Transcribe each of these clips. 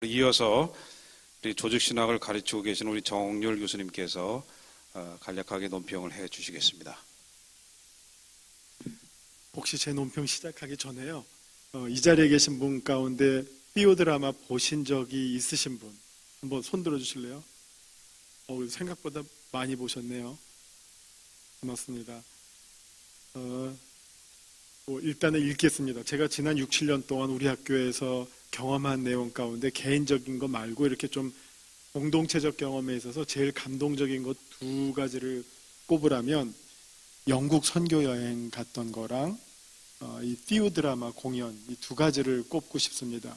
이어서 우리 조직신학을 가르치고 계신 우리 정률 교수님께서 간략하게 논평을 해 주시겠습니다. 혹시 제 논평 시작하기 전에요, 이 자리에 계신 분 가운데 띠오드라마 보신 적이 있으신 분 한번 손 들어 주실래요? 생각보다 많이 보셨네요. 고맙습니다. 일단은 읽겠습니다. 제가 지난 6, 7년 동안 우리 학교에서 경험한 내용 가운데 개인적인 거 말고 이렇게 좀 공동체적 경험에 있어서 제일 감동적인 것 두 가지를 꼽으라면 영국 선교 여행 갔던 거랑 이 띠오드라마 공연, 이 두 가지를 꼽고 싶습니다.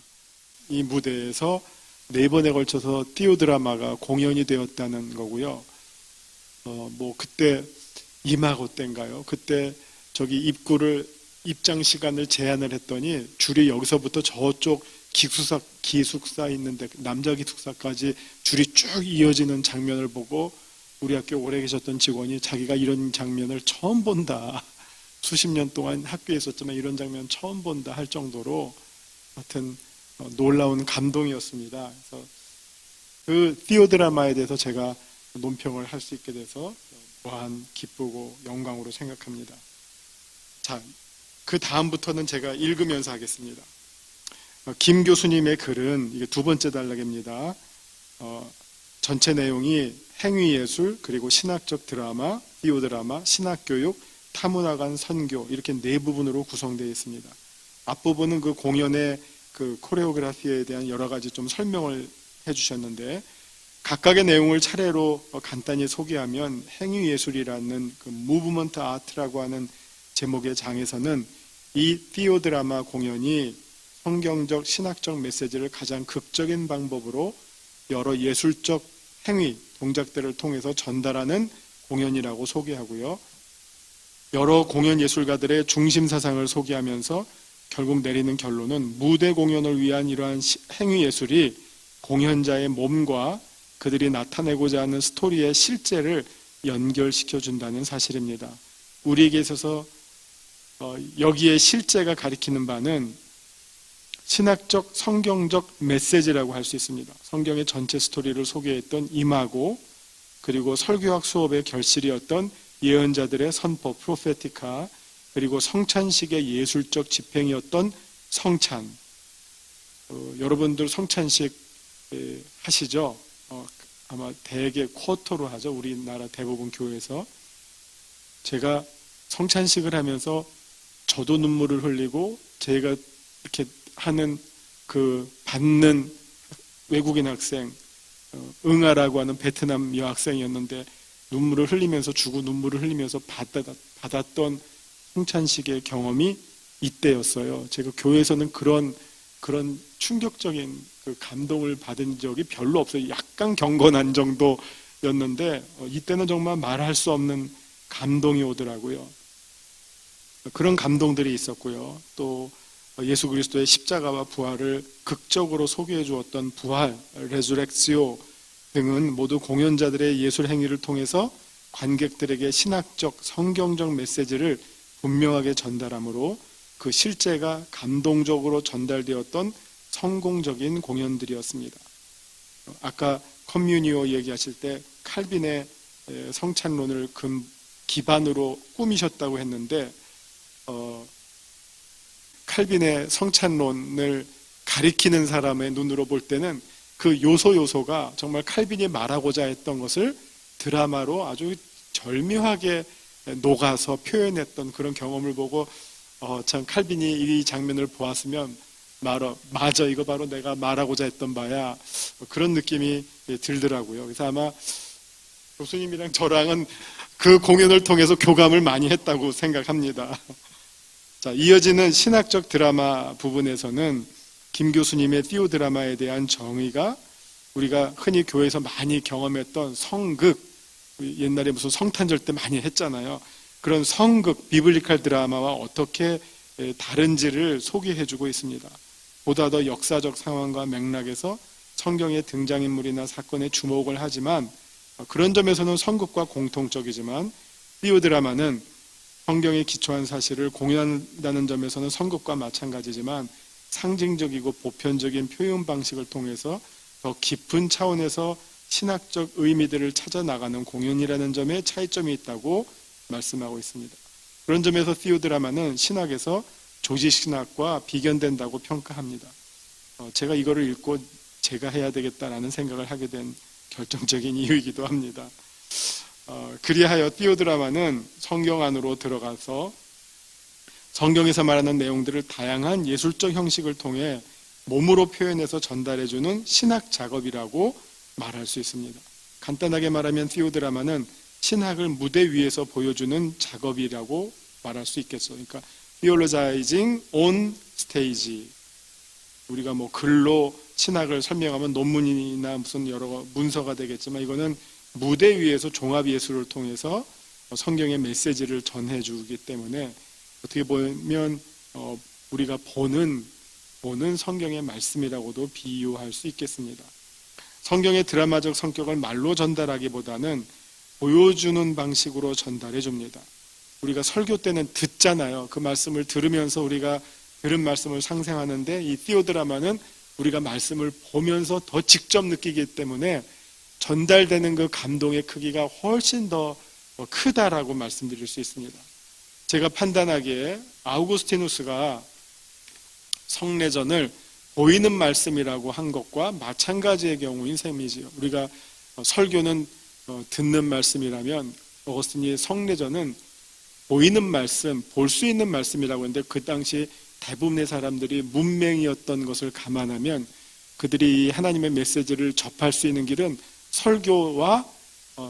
이 무대에서 4번에 걸쳐서 띠오드라마가 공연이 되었다는 거고요. 그때 임하고 때인가요? 그때 저기 입장 시간을 제한을 했더니 줄이 여기서부터 저쪽 기숙사 있는데 남자 기숙사까지 줄이 쭉 이어지는 장면을 보고 우리 학교 오래 계셨던 직원이 자기가 이런 장면을 처음 본다. 수십 년 동안 학교에 있었지만 이런 장면 처음 본다 할 정도로 하여튼 놀라운 감동이었습니다. 그래서 그 띠오드라마에 대해서 제가 논평을 할 수 있게 돼서 무한 기쁘고 영광으로 생각합니다. 자, 그 다음부터는 제가 읽으면서 하겠습니다. 김 교수님의 글은 이게 두 번째 단락입니다. 전체 내용이 행위예술, 그리고 신학적 드라마, 띠오드라마, 신학교육, 타문화관 선교 이렇게 4부분으로 구성되어 있습니다. 앞부분은 그 공연의 그 코레오그라피에 대한 여러 가지 좀 설명을 해주셨는데 각각의 내용을 차례로 간단히 소개하면 행위예술이라는 그 무브먼트 아트라고 하는 제목의 장에서는 이 띠오드라마 공연이 성경적 신학적 메시지를 가장 극적인 방법으로 여러 예술적 행위, 동작들을 통해서 전달하는 공연이라고 소개하고요. 여러 공연 예술가들의 중심 사상을 소개하면서 결국 내리는 결론은 무대 공연을 위한 이러한 행위 예술이 공연자의 몸과 그들이 나타내고자 하는 스토리의 실제를 연결시켜 준다는 사실입니다. 우리에게 있어서 여기에 실제가 가리키는 바는 신학적 성경적 메시지라고 할 수 있습니다. 성경의 전체 스토리를 소개했던 임하고 그리고 설교학 수업의 결실이었던 예언자들의 선포 프로페티카 그리고 성찬식의 예술적 집행이었던 성찬. 여러분들 성찬식 하시죠? 아마 대개 쿼터로 하죠. 우리나라 대부분 교회에서. 제가 성찬식을 하면서 저도 눈물을 흘리고 제가 이렇게 하는 그 받는 외국인 학생 응아라고 하는 베트남 여학생이었는데 눈물을 흘리면서 주고 눈물을 흘리면서 받았던 성찬식의 경험이 이때였어요. 제가 교회에서는 그런 충격적인 그 감동을 받은 적이 별로 없어요. 약간 경건한 정도였는데 이때는 정말 말할 수 없는 감동이 오더라고요. 그런 감동들이 있었고요. 또 예수 그리스도의 십자가와 부활을 극적으로 소개해 주었던 부활, 레수렉시오 등은 모두 공연자들의 예술 행위를 통해서 관객들에게 신학적, 성경적 메시지를 분명하게 전달하므로 그 실제가 감동적으로 전달되었던 성공적인 공연들이었습니다. 아까 컴뮤니오 얘기하실 때 칼빈의 성찬론을 기반으로 꾸미셨다고 했는데 칼빈의 성찬론을 가리키는 사람의 눈으로 볼 때는 그 요소가 정말 칼빈이 말하고자 했던 것을 드라마로 아주 절묘하게 녹아서 표현했던 그런 경험을 보고 참 칼빈이 이 장면을 보았으면 맞아 이거 바로 내가 말하고자 했던 바야 그런 느낌이 들더라고요. 그래서 아마 교수님이랑 저랑은 그 공연을 통해서 교감을 많이 했다고 생각합니다. 자, 이어지는 신학적 드라마 부분에서는 김 교수님의 띠오드라마에 대한 정의가 우리가 흔히 교회에서 많이 경험했던 성극, 옛날에 무슨 성탄절 때 많이 했잖아요. 그런 성극, 비블리칼 드라마와 어떻게 다른지를 소개해주고 있습니다. 보다 더 역사적 상황과 맥락에서 성경의 등장인물이나 사건에 주목을 하지만 그런 점에서는 성극과 공통적이지만 띠오드라마는 성경에 기초한 사실을 공유한다는 점에서는 성극과 마찬가지지만 상징적이고 보편적인 표현 방식을 통해서 더 깊은 차원에서 신학적 의미들을 찾아 나가는 공연이라는 점에 차이점이 있다고 말씀하고 있습니다. 그런 점에서 티오드라마는 신학에서 조직신학과 비견된다고 평가합니다. 제가 이거를 읽고 제가 해야 되겠다라는 생각을 하게 된 결정적인 이유이기도 합니다. 그리하여 티오드라마는 성경 안으로 들어가서 성경에서 말하는 내용들을 다양한 예술적 형식을 통해 몸으로 표현해서 전달해주는 신학 작업이라고 말할 수 있습니다. 간단하게 말하면 티오드라마는 신학을 무대 위에서 보여주는 작업이라고 말할 수 있겠죠. 그러니까 theologizing on stage. 우리가 뭐 글로 신학을 설명하면 논문이나 무슨 여러 문서가 되겠지만 이거는 무대 위에서 종합 예술을 통해서 성경의 메시지를 전해주기 때문에 어떻게 보면 우리가 보는 성경의 말씀이라고도 비유할 수 있겠습니다. 성경의 드라마적 성격을 말로 전달하기보다는 보여주는 방식으로 전달해 줍니다. 우리가 설교 때는 듣잖아요. 그 말씀을 들으면서 우리가 들은 말씀을 상생하는데 이 티오드라마는 우리가 말씀을 보면서 더 직접 느끼기 때문에 전달되는 그 감동의 크기가 훨씬 더 크다라고 말씀드릴 수 있습니다. 제가 판단하기에 아우구스티누스가 성례전을 보이는 말씀이라고 한 것과 마찬가지의 경우인 셈이지요. 우리가 설교는 듣는 말씀이라면 어거스틴이 성례전은 보이는 말씀, 볼 수 있는 말씀이라고 했는데 그 당시 대부분의 사람들이 문맹이었던 것을 감안하면 그들이 하나님의 메시지를 접할 수 있는 길은 설교와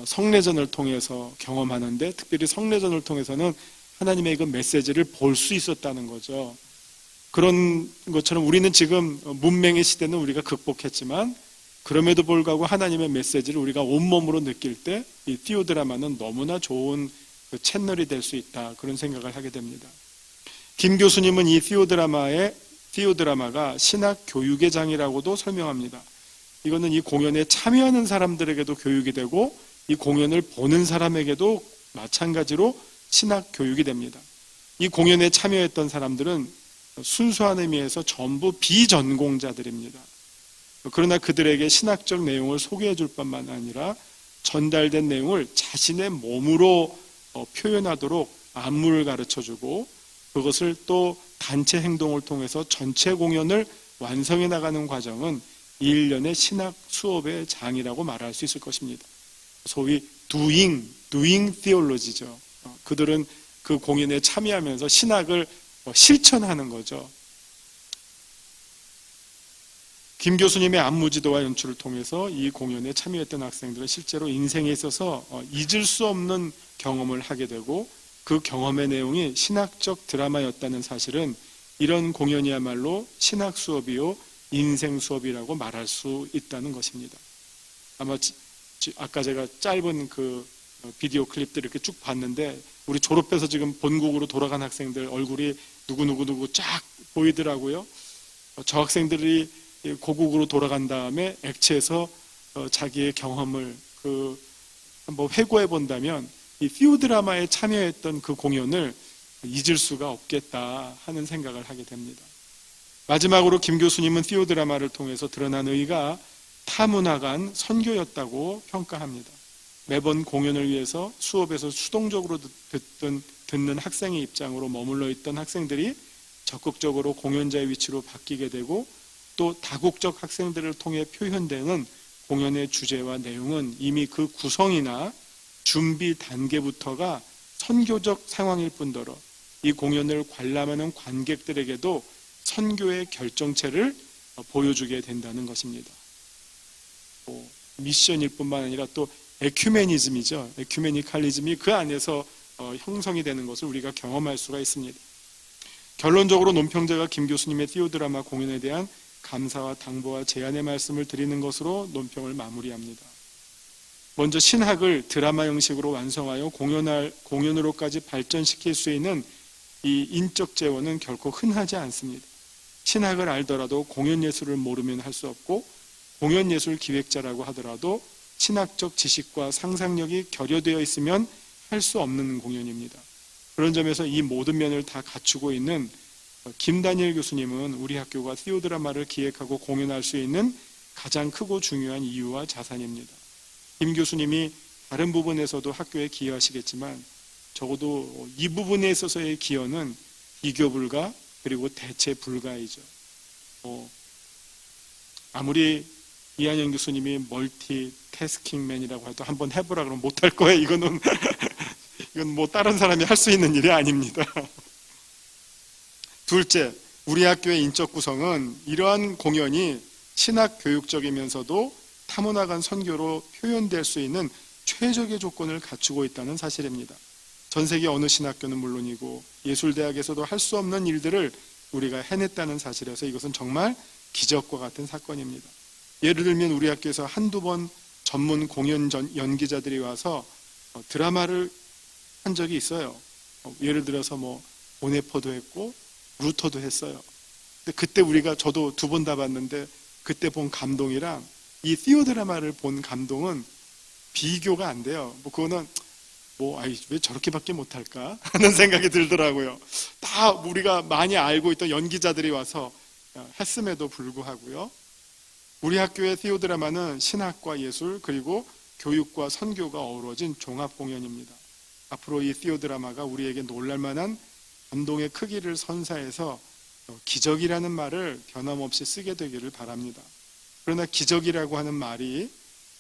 성례전을 통해서 경험하는데 특별히 성례전을 통해서는 하나님의 그 메시지를 볼 수 있었다는 거죠. 그런 것처럼 우리는 지금 문맹의 시대는 우리가 극복했지만 그럼에도 불구하고 하나님의 메시지를 우리가 온몸으로 느낄 때 이 티오드라마는 너무나 좋은 그 채널이 될 수 있다 그런 생각을 하게 됩니다. 김 교수님은 이 티오드라마가 신학 교육의 장이라고도 설명합니다. 이거는 이 공연에 참여하는 사람들에게도 교육이 되고 이 공연을 보는 사람에게도 마찬가지로 신학 교육이 됩니다. 이 공연에 참여했던 사람들은 순수한 의미에서 전부 비전공자들입니다. 그러나 그들에게 신학적 내용을 소개해 줄 뿐만 아니라 전달된 내용을 자신의 몸으로 표현하도록 안무를 가르쳐 주고 그것을 또 단체 행동을 통해서 전체 공연을 완성해 나가는 과정은 1년의 신학 수업의 장이라고 말할 수 있을 것입니다. 소위 doing theology죠. 그들은 그 공연에 참여하면서 신학을 실천하는 거죠. 김 교수님의 안무지도와 연출을 통해서 이 공연에 참여했던 학생들은 실제로 인생에 있어서 잊을 수 없는 경험을 하게 되고 그 경험의 내용이 신학적 드라마였다는 사실은 이런 공연이야말로 신학 수업이요 인생 수업이라고 말할 수 있다는 것입니다. 아마 아까 제가 짧은 그 비디오 클립들 이렇게 쭉 봤는데 우리 졸업해서 지금 본국으로 돌아간 학생들 얼굴이 누구 쫙 보이더라고요. 저 학생들이 고국으로 돌아간 다음에 액체에서 자기의 경험을 한번 회고해 본다면 이 티오드라마에 참여했던 그 공연을 잊을 수가 없겠다 하는 생각을 하게 됩니다. 마지막으로 김 교수님은 티오드라마를 통해서 드러난 의의가 타문화간 선교였다고 평가합니다. 매번 공연을 위해서 수업에서 수동적으로 듣는 학생의 입장으로 머물러 있던 학생들이 적극적으로 공연자의 위치로 바뀌게 되고 또 다국적 학생들을 통해 표현되는 공연의 주제와 내용은 이미 그 구성이나 준비 단계부터가 선교적 상황일 뿐더러 이 공연을 관람하는 관객들에게도 선교의 결정체를 보여주게 된다는 것입니다. 미션일 뿐만 아니라 또 에큐메니즘이죠. 에큐메니칼리즘이 그 안에서 형성이 되는 것을 우리가 경험할 수가 있습니다. 결론적으로 논평자가 김 교수님의 티오드라마 공연에 대한 감사와 당부와 제안의 말씀을 드리는 것으로 논평을 마무리합니다. 먼저 신학을 드라마 형식으로 완성하여 공연으로까지 발전시킬 수 있는 이 인적 재원은 결코 흔하지 않습니다. 신학을 알더라도 공연 예술을 모르면 할 수 없고 공연 예술 기획자라고 하더라도 신학적 지식과 상상력이 결여되어 있으면 할 수 없는 공연입니다. 그런 점에서 이 모든 면을 다 갖추고 있는 김다니엘 교수님은 우리 학교가 티오드라마를 기획하고 공연할 수 있는 가장 크고 중요한 이유와 자산입니다. 김 교수님이 다른 부분에서도 학교에 기여하시겠지만 적어도 이 부분에 있어서의 기여는 비교 불가 그리고 대체 불가이죠. 아무리 이한영 교수님이 멀티태스킹맨이라고 해도 한번 해보라 그러면 못할 거예요. 이건 뭐 다른 사람이 할 수 있는 일이 아닙니다. 둘째, 우리 학교의 인적 구성은 이러한 공연이 신학 교육적이면서도 타문화간 선교로 표현될 수 있는 최적의 조건을 갖추고 있다는 사실입니다. 전 세계 어느 신학교는 물론이고 예술대학에서도 할 수 없는 일들을 우리가 해냈다는 사실에서 이것은 정말 기적과 같은 사건입니다. 예를 들면 우리 학교에서 한두 번 전문 공연 연기자들이 와서 드라마를 한 적이 있어요. 예를 들어서 뭐 보네포도 했고 루터도 했어요. 근데 그때 저도 두 번 다 봤는데 그때 본 감동이랑 이 티오드라마를 본 감동은 비교가 안 돼요. 그거는 왜 저렇게밖에 못할까 하는 생각이 들더라고요. 다 우리가 많이 알고 있던 연기자들이 와서 했음에도 불구하고요. 우리 학교의 티오드라마는 신학과 예술 그리고 교육과 선교가 어우러진 종합 공연입니다. 앞으로 이 티오드라마가 우리에게 놀랄만한 감동의 크기를 선사해서 기적이라는 말을 변함없이 쓰게 되기를 바랍니다. 그러나 기적이라고 하는 말이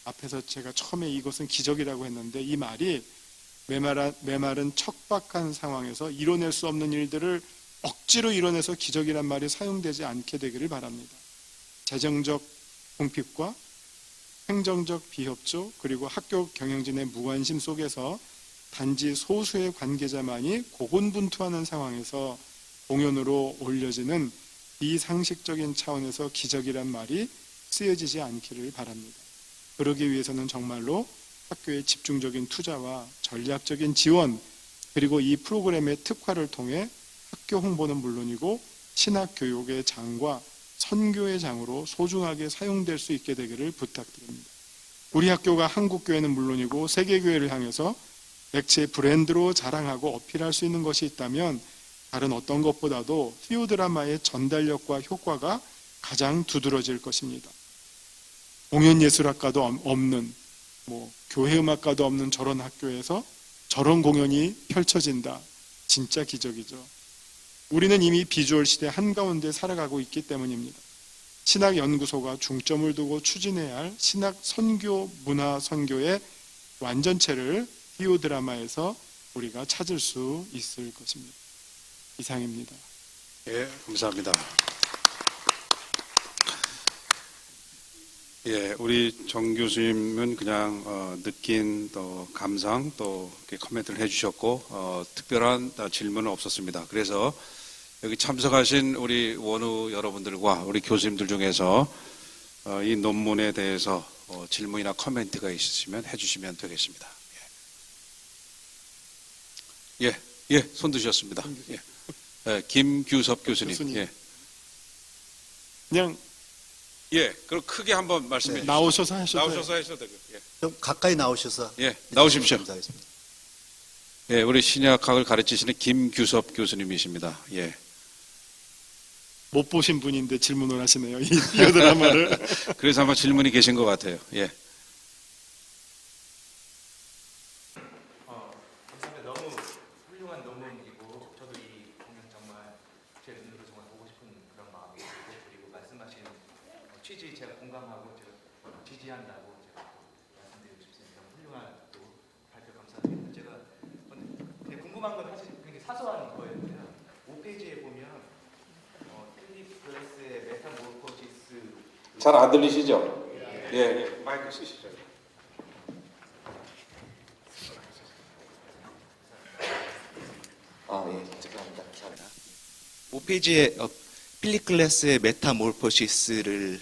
앞에서 제가 처음에 이것은 기적이라고 했는데 이 말이 메마른 척박한 상황에서 이뤄낼 수 없는 일들을 억지로 이뤄내서 기적이란 말이 사용되지 않게 되기를 바랍니다. 재정적 궁핍과 행정적 비협조 그리고 학교 경영진의 무관심 속에서 단지 소수의 관계자만이 고군분투하는 상황에서 공연으로 올려지는 비상식적인 차원에서 기적이란 말이 쓰여지지 않기를 바랍니다. 그러기 위해서는 정말로 학교의 집중적인 투자와 전략적인 지원 그리고 이 프로그램의 특화를 통해 학교 홍보는 물론이고 신학교육의 장과 선교의 장으로 소중하게 사용될 수 있게 되기를 부탁드립니다. 우리 학교가 한국교회는 물론이고 세계교회를 향해서 액체 브랜드로 자랑하고 어필할 수 있는 것이 있다면 다른 어떤 것보다도 티오드라마의 전달력과 효과가 가장 두드러질 것입니다. 공연예술학과도 없는 교회음악과도 없는 저런 학교에서 저런 공연이 펼쳐진다. 진짜 기적이죠. 우리는 이미 비주얼 시대 한가운데 살아가고 있기 때문입니다. 신학연구소가 중점을 두고 추진해야 할 신학 선교, 문화 선교의 완전체를 티오드라마에서 우리가 찾을 수 있을 것입니다. 이상입니다. 예, 감사합니다. 예, 우리 정 교수님은 그냥 느낀 또 감상 또 이렇게 코멘트를 해주셨고 특별한 질문은 없었습니다. 그래서 여기 참석하신 우리 원우 여러분들과 우리 교수님들 중에서 이 논문에 대해서 질문이나 코멘트가 있으시면 해주시면 되겠습니다. 예, 손 드셨습니다. 예, 김규섭 교수님. 예. 그냥 그럼 크게 한번 말씀해 주시죠. 나오셔서 하셔도 되고요. 예. 좀 가까이 나오셔서 나오십시오. 감사하겠습니다. 예, 우리 신약학을 가르치시는 김규섭 교수님이십니다. 예. 못 보신 분인데 질문을 하시네요. 이 티오드라마를. 그래서 아마 질문이 계신 것 같아요. 예. 감사합니다. 너무 훌륭한 논문이고 저도 이 공연 정말 제 눈으로 정말 보고 싶은 그런 마음이 있고 그리고 말씀하신 취지 제가 공감하고 제가 지지한다고 제가 말씀드리고 싶습니다. 훌륭한 또 발표 감사드립니다. 제가 되게 궁금한 건 사실 굉장히 사소한 거였는데요. 5페이지에 보면 필립 글래스의 메타모르포시스 잘 안 들리시죠? 예. 마이크 쓰시죠. 죄송합니다. 5페이지에 필립 글래스의 메타모르포시스를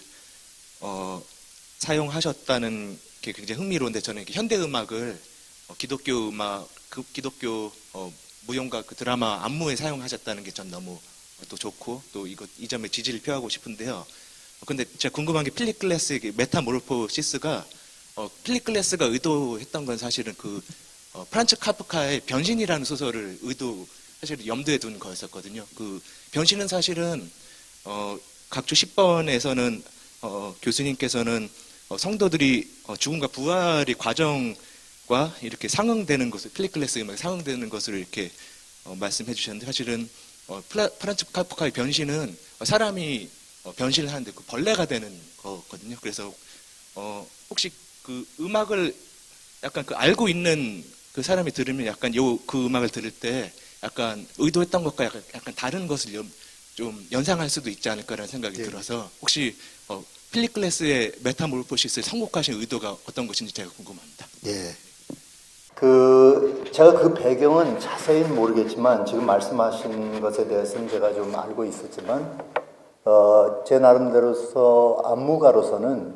사용하셨다는 게 굉장히 흥미로운데 저는 이렇게 현대 음악을 기독교 음악, 기독교 무용가 그 드라마 안무에 사용하셨다는 게 전 너무 또 좋고 또 이 점에 지지를 표하고 싶은데요. 근데 제가 궁금한 게 필립 글래스의 메타모르포시스가 필립 글래스가 의도했던 건 사실은 프란츠 카프카의 변신이라는 소설을 의도했던 사실 염두에 둔 거였었거든요. 그 변신은 사실은 각주 10번에서는 교수님께서는 성도들이 죽음과 부활의 과정과 이렇게 상응되는 것을 필리클레스 음악에 상응되는 것을 이렇게 말씀해 주셨는데 사실은 프란츠 카프카의 변신은 사람이 변신을 하는데 그 벌레가 되는 거거든요. 그래서 혹시 그 음악을 약간 그 알고 있는 그 사람이 들으면 약간 그 음악을 들을 때 약간 의도했던 것과 약간 다른 것을 좀 연상할 수도 있지 않을까라는 생각이 들어서 혹시 필리클레스의 메타몰포시스를 선곡하신 의도가 어떤 것인지 제가 궁금합니다. 예. 제가 그 배경은 자세히는 모르겠지만 지금 말씀하신 것에 대해서는 제가 좀 알고 있었지만 제 나름대로서 안무가로서는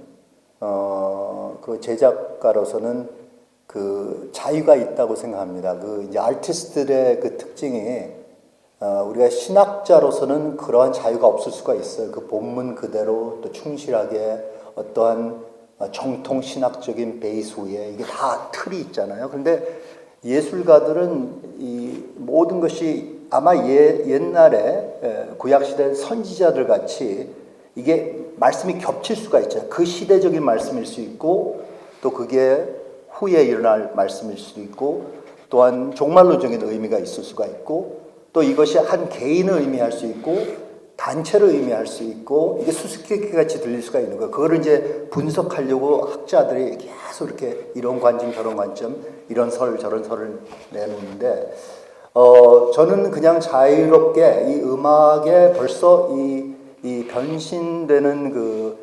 그 제작가로서는 그 자유가 있다고 생각합니다. 그 이제 아티스트들의 그 특징이 우리가 신학자로서는 그러한 자유가 없을 수가 있어요. 그 본문 그대로 또 충실하게 어떠한 정통 신학적인 베이스 위에 이게 다 틀이 있잖아요. 그런데 예술가들은 이 모든 것이 아마 옛날에 구약시대 선지자들 같이 이게 말씀이 겹칠 수가 있잖아요. 그 시대적인 말씀일 수 있고 또 그게 후에 일어날 말씀일 수도 있고 또한 종말론적인 의미가 있을 수가 있고 또 이것이 한 개인을 의미할 수 있고 단체를 의미할 수 있고 이게 수수께끼 같이 들릴 수가 있는 거예요. 그거를 이제 분석하려고 학자들이 계속 이렇게 이런 관점 저런 관점 이런 설 저런 설을 내놓는데 저는 그냥 자유롭게 이 음악에 벌써 이 변신되는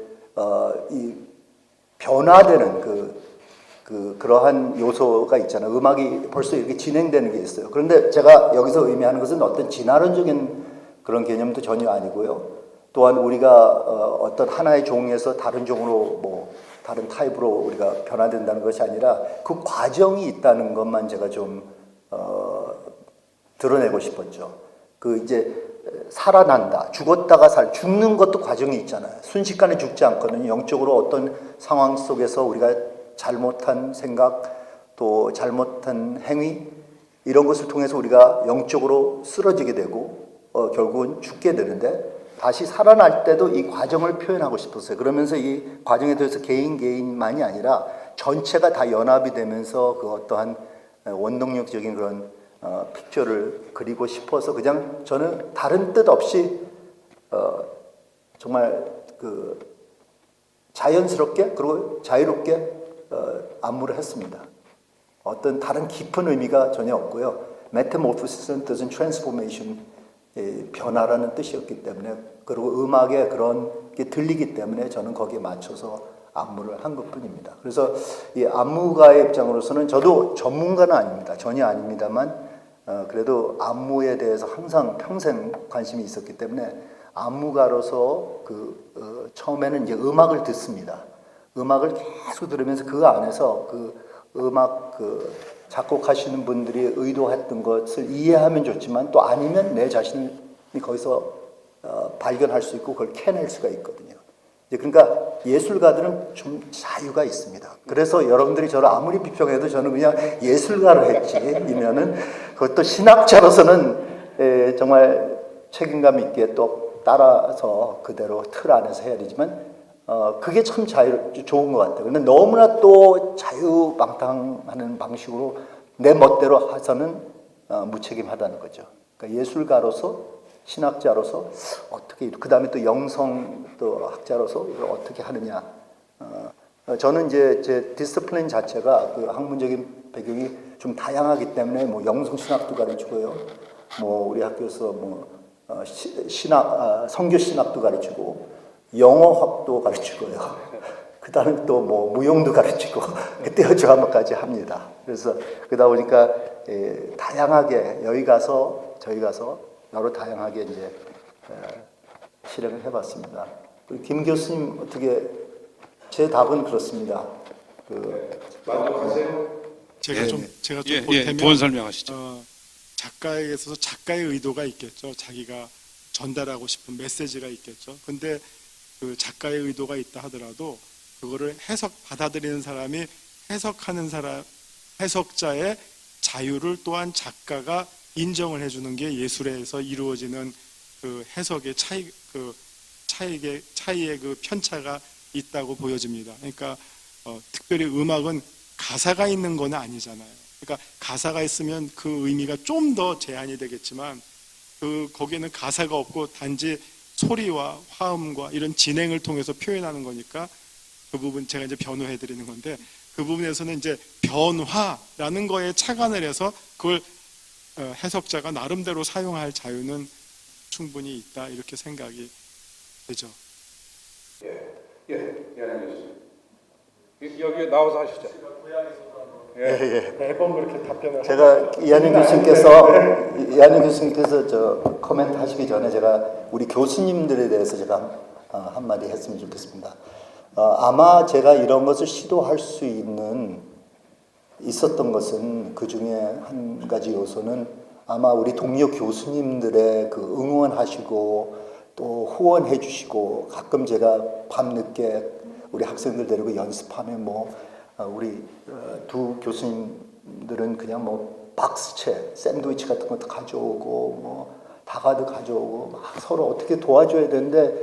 이 변화되는 그러한 요소가 있잖아요. 음악이 벌써 이렇게 진행되는 게 있어요. 그런데 제가 여기서 의미하는 것은 어떤 진화론적인 그런 개념도 전혀 아니고요. 또한 우리가 어떤 하나의 종에서 다른 종으로 다른 타입으로 우리가 변화된다는 것이 아니라 그 과정이 있다는 것만 제가 좀 드러내고 싶었죠. 그 이제 살아난다, 죽었다가 죽는 것도 과정이 있잖아요. 순식간에 죽지 않거든요. 영적으로 어떤 상황 속에서 우리가 잘못한 생각, 또 잘못한 행위 이런 것을 통해서 우리가 영적으로 쓰러지게 되고 결국은 죽게 되는데 다시 살아날 때도 이 과정을 표현하고 싶었어요. 그러면서 이 과정에 대해서 개인만이 아니라 전체가 다 연합이 되면서 그 어떠한 원동력적인 그런 픽처를 그리고 싶어서 그냥 저는 다른 뜻 없이 정말 그 자연스럽게 그리고 자유롭게 안무를 했습니다. 어떤 다른 깊은 의미가 전혀 없고요. 메타모르포시스는 뜻은 트랜스포메이션, 변화라는 뜻이었기 때문에 그리고 음악에 그런 게 들리기 때문에 저는 거기에 맞춰서 안무를 한 것뿐입니다. 그래서 이 안무가의 입장으로서는 저도 전문가는 아닙니다. 전혀 아닙니다만 그래도 안무에 대해서 항상 평생 관심이 있었기 때문에 안무가로서 처음에는 이제 음악을 듣습니다. 음악을 계속 들으면서 그 안에서 그 음악 작곡하시는 분들이 의도했던 것을 이해하면 좋지만 또 아니면 내 자신이 거기서 발견할 수 있고 그걸 캐낼 수가 있거든요. 그러니까 예술가들은 좀 자유가 있습니다. 그래서 여러분들이 저를 아무리 비평해도 저는 그냥 예술가로 했지이면은 그것도 신학자로서는 정말 책임감 있게 또 따라서 그대로 틀 안에서 해야 되지만 그게 참 좋은 것 같아요. 근데 너무나 또 자유방탕하는 방식으로 내 멋대로 해서는 무책임하다는 거죠. 그러니까 예술가로서 신학자로서 어떻게 그 다음에 또 영성 또 학자로서 이걸 어떻게 하느냐. 저는 이제 제 디스플레인 자체가 그 학문적인 배경이 좀 다양하기 때문에 영성 신학도 가르치고요. 우리 학교에서 성교 신학도 가르치고 영어학도 가르치고요. 그 다음에 또 무용도 가르치고 떼어주화까지 합니다. 그래서 그러다 보니까 다양하게 저희 가서 여러 다양하게 이제 실행을 해봤습니다. 김 교수님 어떻게 제 답은 그렇습니다. 제가 좀 예, 도원 설명하시죠. 작가에게 있어서 작가의 의도가 있겠죠. 자기가 전달하고 싶은 메시지가 있겠죠. 근데 그 작가의 의도가 있다 하더라도 그거를 받아들이는 사람이 해석하는 사람, 해석자의 자유를 또한 작가가 인정을 해주는 게 예술에서 이루어지는 그 해석의 차이의 그 편차가 있다고 보여집니다. 그러니까 특별히 음악은 가사가 있는 건 아니잖아요. 그러니까 가사가 있으면 그 의미가 좀 더 제한이 되겠지만 거기에는 가사가 없고 단지 소리와 화음과 이런 진행을 통해서 표현하는 거니까 그 부분 제가 이제 변호해 드리는 건데 그 부분에서는 이제 변화라는 거에 착안을 해서 그걸 해석자가 나름대로 사용할 자유는 충분히 있다 이렇게 생각이 되죠. 여기 나와서 하시죠. 매번 그렇게 답변을 제가 이한영 교수님께서 저 코멘트 하시기 전에 제가 우리 교수님들에 대해서 제가 한마디 했으면 좋겠습니다. 아마 제가 이런 것을 시도할 수 있었던 것은 그 중에 한 가지 요소는 아마 우리 동료 교수님들의 그 응원하시고 또 후원해 주시고 가끔 제가 밤늦게 우리 학생들 데리고 연습하면 우리 두 교수님들은 그냥 박스채, 샌드위치 같은 것도 가져오고 다가도 가져오고 막 서로 어떻게 도와줘야 되는데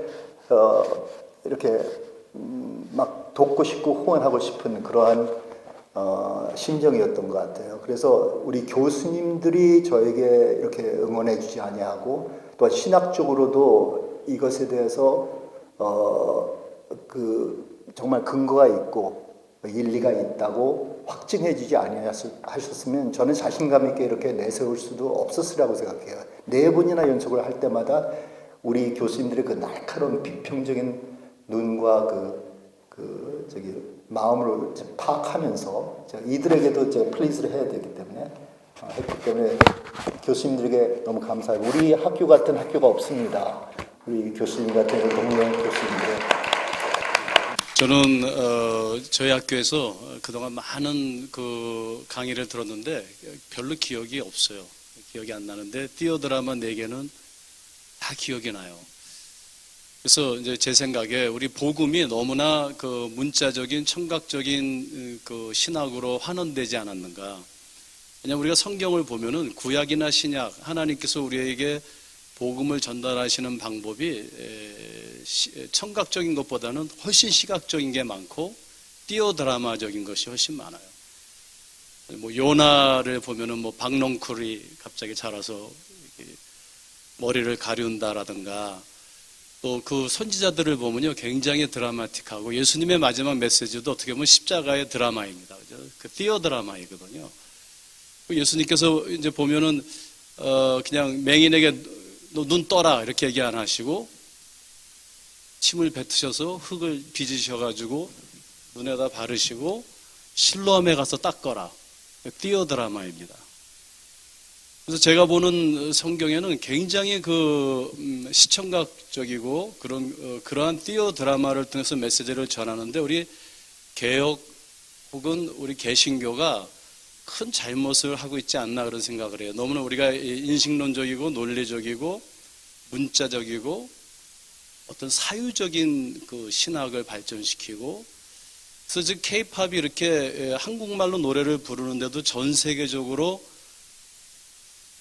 이렇게 막 돕고 싶고 후원하고 싶은 그러한 심정이었던 것 같아요. 그래서 우리 교수님들이 저에게 이렇게 응원해 주지 아니하고 또 신학적으로도 이것에 대해서 정말 근거가 있고 일리가 있다고 확증해 주지 아니하셨으면 저는 자신감 있게 이렇게 내세울 수도 없었으라고 생각해요. 4번이나 연속을 할 때마다 우리 교수님들의 그 날카로운 비평적인 눈과 마음으로 파악하면서 이들에게도 제가 플리즈를 해야 되기 때문에 했기 때문에 교수님들에게 너무 감사하고 우리 학교 같은 학교가 없습니다. 우리 교수님 같은 동료 교수님들. 저는 저희 학교에서 그동안 많은 그 강의를 들었는데 별로 기억이 없어요. 기억이 안 나는데 띄어 드라마 4개는 다 기억이 나요. 그래서 이제 제 생각에 우리 복음이 너무나 그 문자적인 청각적인 그 신학으로 환원되지 않았는가. 왜냐하면 우리가 성경을 보면은 구약이나 신약 하나님께서 우리에게 복음을 전달하시는 방법이 청각적인 것보다는 훨씬 시각적인 게 많고 띄어 드라마적인 것이 훨씬 많아요. 요나를 보면은 박농쿨이 갑자기 자라서 머리를 가리운다라든가 또 그 선지자들을 보면요 굉장히 드라마틱하고 예수님의 마지막 메시지도 어떻게 보면 십자가의 드라마입니다. 그죠? 그 띄어 드라마이거든요. 예수님께서 이제 보면은 그냥 맹인에게 너 눈 떠라 이렇게 얘기 안 하시고 침을 뱉으셔서 흙을 빚으셔가지고 눈에다 바르시고 실로암에 가서 닦거라. 띄어 드라마입니다. 그래서 제가 보는 성경에는 굉장히 시청각적이고 그러한 띄어 드라마를 통해서 메시지를 전하는데 우리 개혁 혹은 우리 개신교가 큰 잘못을 하고 있지 않나 그런 생각을 해요. 너무나 우리가 인식론적이고 논리적이고 문자적이고 어떤 사유적인 그 신학을 발전시키고 그래서 지금 K-팝이 이렇게 한국말로 노래를 부르는데도 전 세계적으로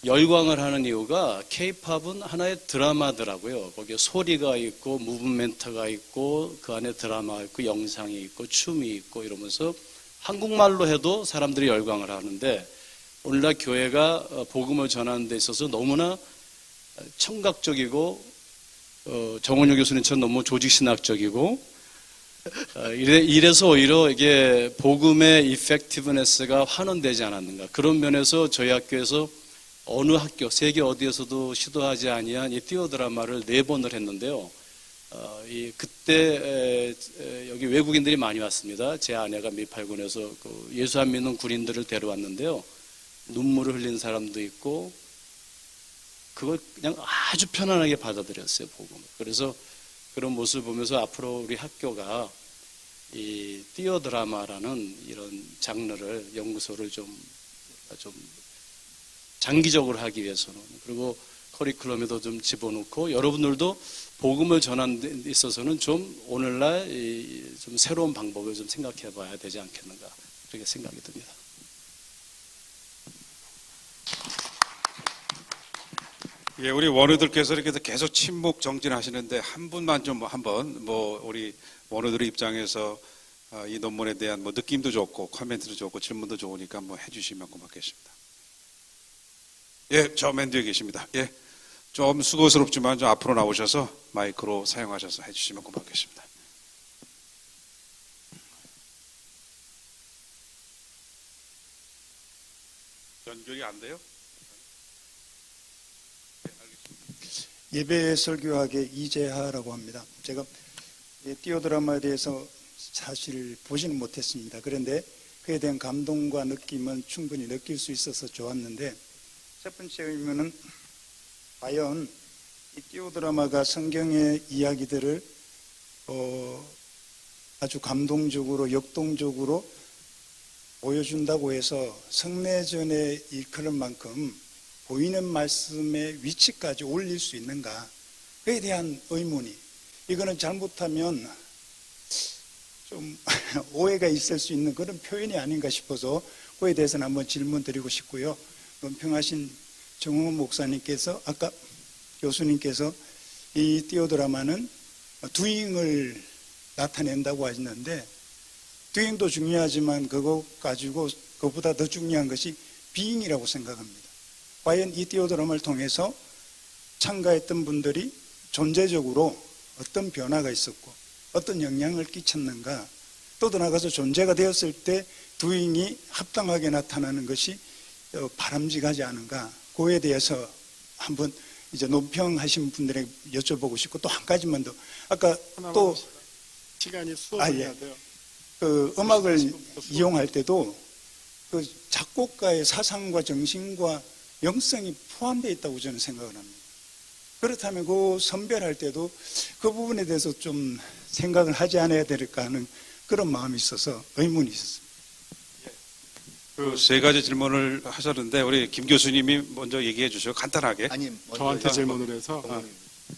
열광을 하는 이유가 K-팝은 하나의 드라마더라고요. 거기에 소리가 있고 무브멘트가 있고 그 안에 드라마가 있고 영상이 있고 춤이 있고 이러면서 한국말로 해도 사람들이 열광을 하는데 오늘날 교회가 복음을 전하는 데 있어서 너무나 청각적이고 정원효 교수님처럼 너무 조직신학적이고 이래서 오히려 이게 복음의 이펙티브네스가 환원되지 않았는가. 그런 면에서 저희 학교에서 어느 학교, 세계 어디에서도 시도하지 아니한 이 띄어 드라마를 4번을 했는데요. 그때 여기 외국인들이 많이 왔습니다. 제 아내가 미팔군에서 예수 안 믿는 군인들을 데려왔는데요. 눈물을 흘린 사람도 있고 그걸 그냥 아주 편안하게 받아들였어요, 복음을. 그래서 그런 모습을 보면서 앞으로 우리 학교가 이 띄어 드라마라는 이런 장르를 연구소를 좀 장기적으로 하기 위해서는 그리고 커리큘럼에도 좀 집어넣고 여러분들도 복음을 전하는 데 있어서는 좀 오늘날 좀 새로운 방법을 좀 생각해 봐야 되지 않겠는가 그렇게 생각이 듭니다. 예, 우리 원우들께서 이렇게 계속 침묵 정진하시는데 한 분만 좀 한번 우리 원우들의 입장에서 이 논문에 대한 느낌도 좋고 코멘트도 좋고 질문도 좋으니까 해주시면 고맙겠습니다. 예, 저 맨 뒤에 계십니다. 예, 좀 수고스럽지만 좀 앞으로 나오셔서 마이크로 사용하셔서 해주시면 고맙겠습니다. 연결이 안 돼요? 예배 설교학의 이재하라고 합니다. 제가 띄어 드라마에 대해서 사실 보지는 못했습니다. 그런데 그에 대한 감동과 느낌은 충분히 느낄 수 있어서 좋았는데, 첫 번째 의문은 과연 이 띄어 드라마가 성경의 이야기들을 아주 감동적으로 역동적으로 보여준다고 해서 성례전에 일컬은 만큼 보이는 말씀의 위치까지 올릴 수 있는가, 그에 대한 의문이, 이거는 잘못하면 좀 오해가 있을 수 있는 그런 표현이 아닌가 싶어서 그에 대해서는 한번 질문 드리고 싶고요. 논평하신 정홍원 목사님께서, 아까 교수님께서 이 띄어 드라마는 두잉을 나타낸다고 하셨는데, 두잉도 중요하지만 그거 가지고 그보다 더 중요한 것이 비잉이라고 생각합니다. 과연 이 띄어 드라마를 통해서 참가했던 분들이 존재적으로 어떤 변화가 있었고 어떤 영향을 끼쳤는가, 또 더 나아가서 존재가 되었을 때 두잉이 합당하게 나타나는 것이 바람직하지 않은가, 그에 대해서 한번 이제 논평하신 분들에게 여쭤보고 싶고, 또 한 가지만 더, 아까 또 시간이 수업을 해야 돼요. 그 음악을 이용할 때도 그 작곡가의 사상과 정신과 영성이 포함되어 있다고 저는 생각을 합니다. 그렇다면 그 선별할 때도 그 부분에 대해서 좀 생각을 하지 않아야 될까 하는 그런 마음이 있어서 의문이 있었습니다. 그 세 가지 질문을 하셨는데 우리 김 교수님이 먼저 얘기해 주시고 간단하게. 아니, 저한테 질문을 해서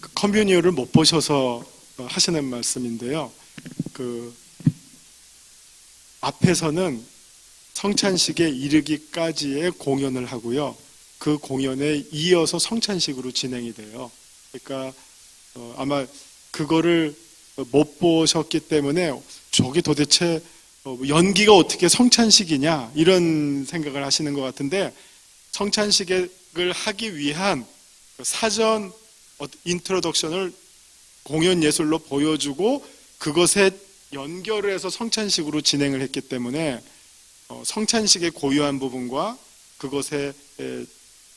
그 커뮤니어를 못 보셔서 하시는 말씀인데요. 그 앞에서는 성찬식에 이르기까지의 공연을 하고요. 그 공연에 이어서 성찬식으로 진행이 돼요. 그러니까 아마 그거를 못 보셨기 때문에 저게 도대체 연기가 어떻게 성찬식이냐 이런 생각을 하시는 것 같은데, 성찬식을 하기 위한 사전 인트로덕션을 공연 예술로 보여주고 그것에 연결을 해서 성찬식으로 진행을 했기 때문에 성찬식의 고유한 부분과 그것에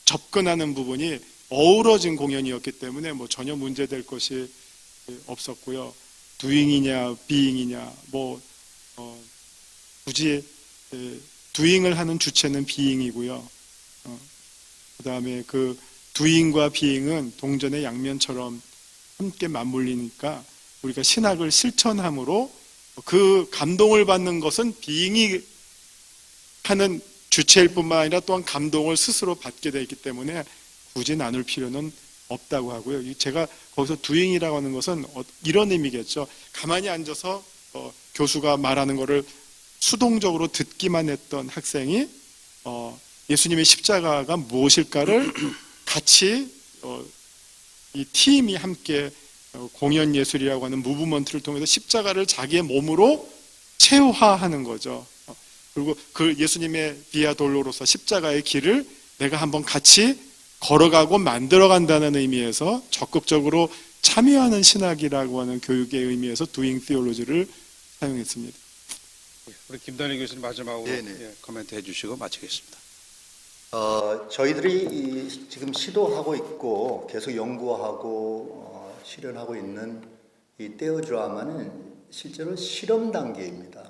접근하는 부분이 어우러진 공연이었기 때문에 전혀 문제될 것이 없었고요. 두잉이냐 비잉이냐 굳이 두잉을 하는 주체는 비잉이고요. 그 다음에 그 두잉과 비잉은 동전의 양면처럼 함께 맞물리니까 우리가 신학을 실천함으로 그 감동을 받는 것은 비잉이 하는 주체일 뿐만 아니라 또한 감동을 스스로 받게 되기 때문에 굳이 나눌 필요는 없다고 하고요. 제가 거기서 두잉이라고 하는 것은 이런 의미겠죠. 가만히 앉아서 교수가 말하는 것을 수동적으로 듣기만 했던 학생이 예수님의 십자가가 무엇일까를 같이 이 팀이 함께 공연 예술이라고 하는 무브먼트를 통해서 십자가를 자기의 몸으로 체화하는 거죠. 그리고 그 예수님의 비아 돌로로서 십자가의 길을 내가 한번 같이 걸어가고 만들어간다는 의미에서 적극적으로 참여하는 신학이라고 하는 교육의 의미에서 doing theology를 사용했습니다. 우리 김단일 교수님 마지막으로 네네. 코멘트 해주시고 마치겠습니다. 저희들이 지금 시도하고 있고 계속 연구하고 실현하고 있는 이 띄어 드라마는 실제로 실험 단계입니다.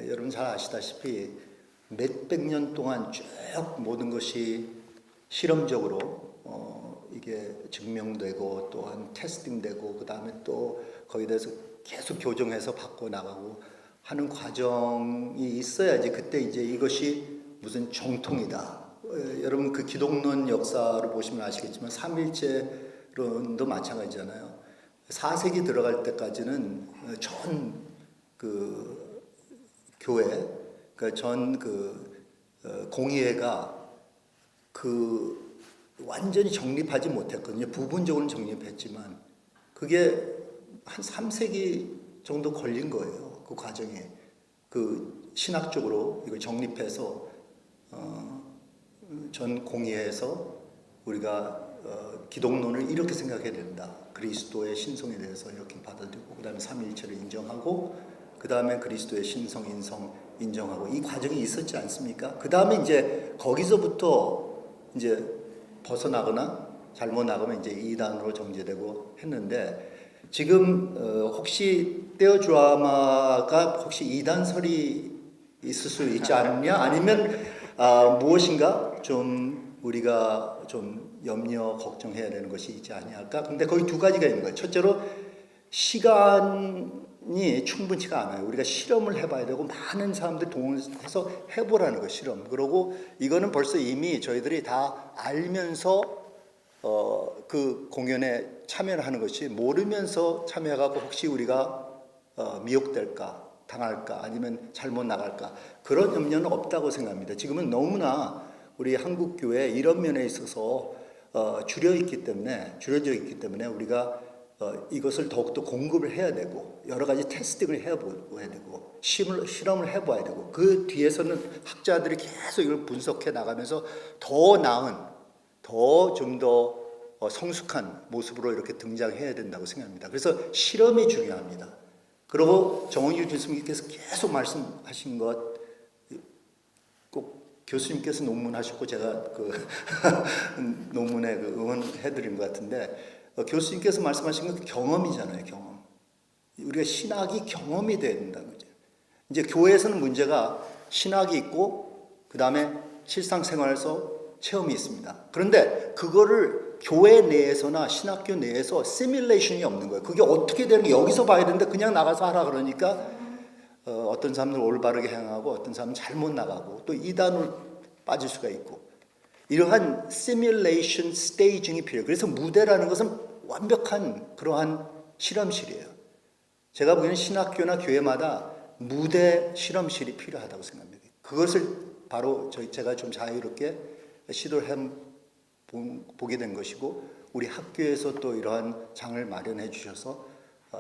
여러분 잘 아시다시피 몇백 년 동안 쭉 모든 것이 실험적으로 이게 증명되고 또한 테스팅되고 그 다음에 또 거기에 대해서 계속 교정해서 바꿔 나가고 하는 과정이 있어야지 그때 이제 이것이 무슨 정통이다. 여러분 그 기독론 역사를 보시면 아시겠지만 삼일체론도 마찬가지잖아요. 4세기 들어갈 때까지는 전 그 교회, 그러니까 전 그 공의회가 그 완전히 정립하지 못했거든요. 부분적으로는 정립했지만 그게 한 3세기 정도 걸린 거예요. 그 과정에 그 신학적으로 이걸 정립해서 전 공의회에서 우리가 기독론을 이렇게 생각해야 된다. 그리스도의 신성에 대해서 이렇게 받아들이고 그 다음에 삼위일체를 인정하고 그 다음에 그리스도의 신성, 인성 인정하고 이 과정이 있었지 않습니까? 그 다음에 이제 거기서부터 이제 벗어나거나 잘못 나가면 이제 이단으로 정제되고 했는데 지금 혹시 떼어 드라마가 혹시 이단설이 있을 수 있지 않냐? 아니면 무엇인가 좀 우리가 좀 염려 걱정해야 되는 것이 있지 아니할까? 근데 거기 두 가지가 있는 거예요. 첫째로 시간이 충분치가 않아요. 우리가 실험을 해봐야 되고 많은 사람들 동원해서 해보라는 거 실험. 그러고 이거는 벌써 이미 저희들이 다 알면서 그 공연에 참여를 하는 것이 모르면서 참여하고 혹시 우리가 미혹될까 당할까 아니면 잘못 나갈까 그런 염려는 없다고 생각합니다. 지금은 너무나 우리 한국 교회 이런 면에 있어서 줄여져 있기 때문에 우리가 이것을 더욱더 공급을 해야 되고 여러 가지 테스팅을 해봐야 되고 실험을 해봐야 되고 그 뒤에서는 학자들이 계속 이걸 분석해 나가면서 더 나은 더 좀 더 성숙한 모습으로 이렇게 등장해야 된다고 생각합니다. 그래서 실험이 중요합니다. 그리고 정원유 교수님께서 계속 말씀하신 것 꼭 교수님께서 논문하셨고 제가 그 논문에 그 응원해드린 것 같은데 교수님께서 말씀하신 건 경험이잖아요. 경험. 우리가 신학이 경험이 돼야 된다는 거죠. 이제 교회에서는 문제가 신학이 있고 그 다음에 실상생활에서 체험이 있습니다. 그런데 그거를 교회 내에서나 신학교 내에서 시뮬레이션이 없는 거예요. 그게 어떻게 되는 게 여기서 봐야 되는데 그냥 나가서 하라 그러니까 어떤 사람들 올바르게 행하고 어떤 사람은 잘못 나가고 또 이단으로 빠질 수가 있고 이러한 시뮬레이션 스테이징이 필요해요. 그래서 무대라는 것은 완벽한 그러한 실험실이에요. 제가 보기에는 신학교나 교회마다 무대 실험실이 필요하다고 생각합니다. 그것을 바로 제가 좀 자유롭게 시도를 보게 된 것이고 우리 학교에서 또 이러한 장을 마련해 주셔서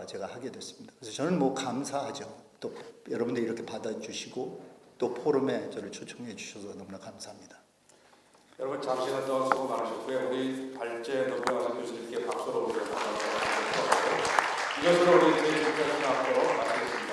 제가 하게 됐습니다. 그래서 저는 뭐 감사하죠. 또 여러분들이 이렇게 받아주시고 또 포럼에 저를 초청해 주셔서 너무나 감사합니다. 여러분 잠시간 동안 수고 많으셨고요. 우리 발제 노무현 교수님께 박수로 우리가 이것으로 우리 제 1편을 앞으로 마치겠습니다.